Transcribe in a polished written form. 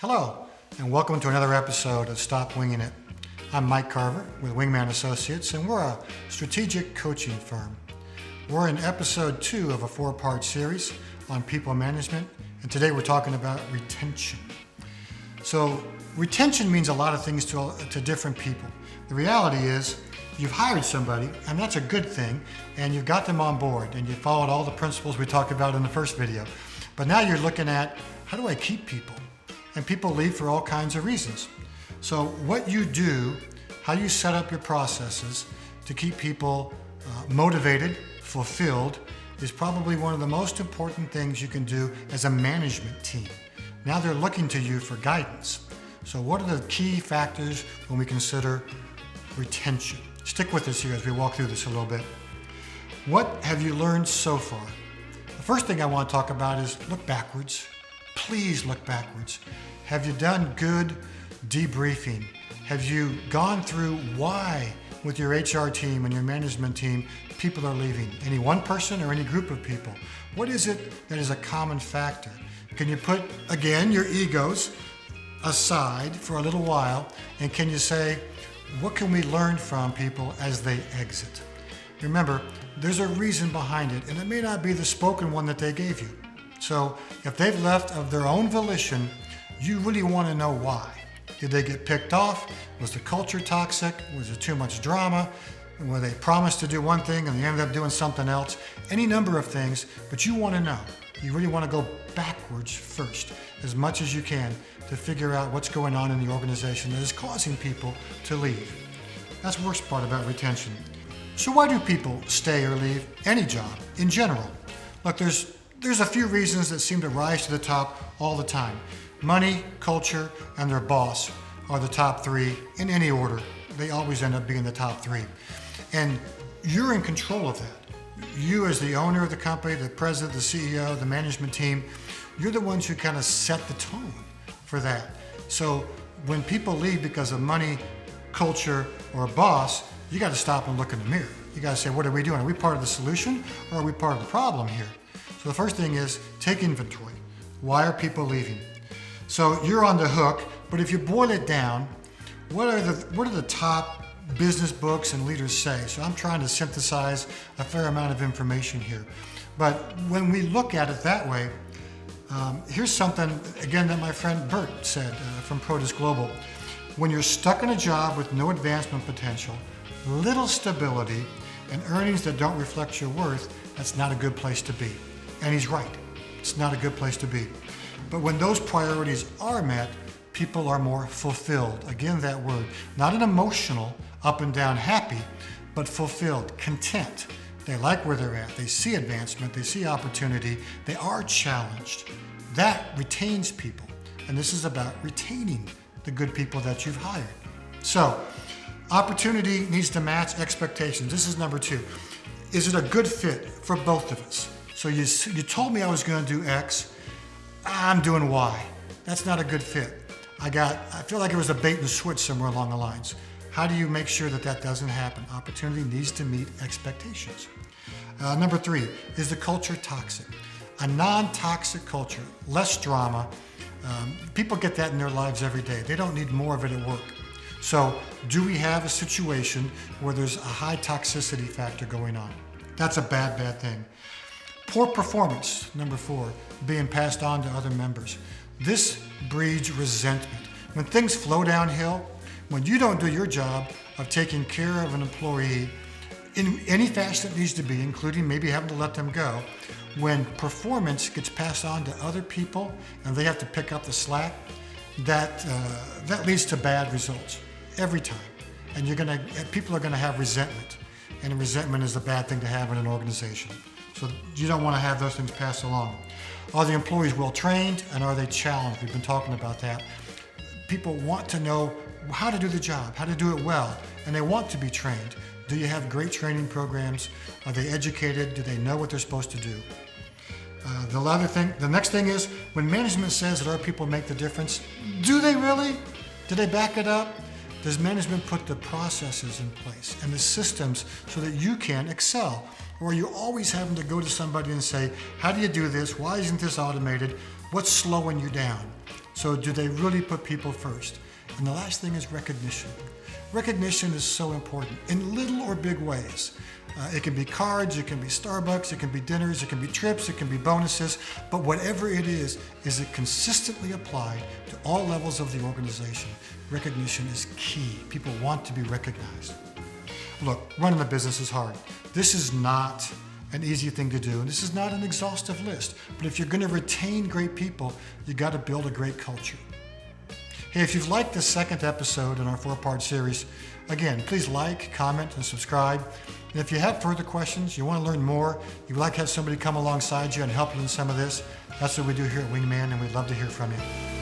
Hello, and welcome to another episode of Stop Winging It. I'm Mike Carver with Wingman Associates, and we're a strategic coaching firm. We're in episode 2 of a 4-part series on people management, and today we're talking about retention. So retention means a lot of things to different people. The reality is you've hired somebody, and that's a good thing, and you've got them on board, and you followed all the principles we talked about in the first video. But now you're looking at, how do I keep people? And people leave for all kinds of reasons. So what you do, how you set up your processes to keep people motivated, fulfilled, is probably one of the most important things you can do as a management team. Now they're looking to you for guidance. So what are the key factors when we consider retention? Stick with us here as we walk through this a little bit. What have you learned so far? The first thing I want to talk about is look backwards. Please look backwards. Have you done good debriefing? Have you gone through why with your HR team and your management team people are leaving? Any one person or any group of people? What is it that is a common factor? Can you put, again, your egos aside for a little while, and can you say, what can we learn from people as they exit? Remember, there's a reason behind it, and it may not be the spoken one that they gave you. So if they've left of their own volition, you really want to know why. Did they get picked off? Was the culture toxic? Was there too much drama? Were they promised to do one thing and they ended up doing something else? Any number of things, but you want to know. You really want to go backwards first, as much as you can, to figure out what's going on in the organization that is causing people to leave. That's the worst part about retention. So why do people stay or leave any job in general? Look, there's a few reasons that seem to rise to the top all the time. Money, culture, and their boss are the top 3 in any order. They always end up being the top 3. And you're in control of that. You as the owner of the company, the president, the CEO, the management team, you're the ones who kind of set the tone for that. So when people leave because of money, culture, or a boss, you got to stop and look in the mirror. You got to say, what are we doing? Are we part of the solution or are we part of the problem here? So the first thing is take inventory. Why are people leaving? So you're on the hook, but if you boil it down, what are the top business books and leaders say? So I'm trying to synthesize a fair amount of information here. But when we look at it that way, here's something, again, that my friend Bert said from Produce Global. When you're stuck in a job with no advancement potential, little stability, and earnings that don't reflect your worth, that's not a good place to be. And he's right. It's not a good place to be. But when those priorities are met, people are more fulfilled. Again, that word. Not an emotional, up and down happy, but fulfilled, content. They like where they're at. They see advancement. They see opportunity. They are challenged. That retains people. And this is about retaining the good people that you've hired. So, opportunity needs to match expectations. This is number 2. Is it a good fit for both of us? So you told me I was going to do X, I'm doing Y. That's not a good fit. I feel like it was a bait and switch somewhere along the lines. How do you make sure that that doesn't happen? Opportunity needs to meet expectations. Number 3, is the culture toxic? A non-toxic culture, less drama. People get that in their lives every day. They don't need more of it at work. So do we have a situation where there's a high toxicity factor going on? That's a bad thing. Poor performance, number 4, being passed on to other members. This breeds resentment. When things flow downhill, when you don't do your job of taking care of an employee in any fashion it needs to be, including maybe having to let them go, when performance gets passed on to other people and they have to pick up the slack, that leads to bad results every time. And people are going to have resentment. And resentment is a bad thing to have in an organization. So you don't want to have those things passed along. Are the employees well trained and are they challenged? We've been talking about that. People want to know how to do the job, how to do it well, and they want to be trained. Do you have great training programs? Are they educated? Do they know what they're supposed to do? The next thing is when management says that our people make the difference, do they really? Do they back it up? Does management put the processes in place and the systems so that you can excel? Or are you always having to go to somebody and say, how do you do this? Why isn't this automated? What's slowing you down? So do they really put people first? And the last thing is recognition. Recognition is so important in little or big ways. It can be cards, it can be Starbucks, it can be dinners, it can be trips, it can be bonuses, but whatever it is it consistently applied to all levels of the organization? Recognition is key. People want to be recognized. Look, running a business is hard. This is not an easy thing to do, and this is not an exhaustive list, but if you're going to retain great people, you got to build a great culture. Hey, if you've liked this second episode in our 4-part series, again, please like, comment, and subscribe. And if you have further questions, you want to learn more, you would like to have somebody come alongside you and help you in some of this, that's what we do here at Wingman, and we'd love to hear from you.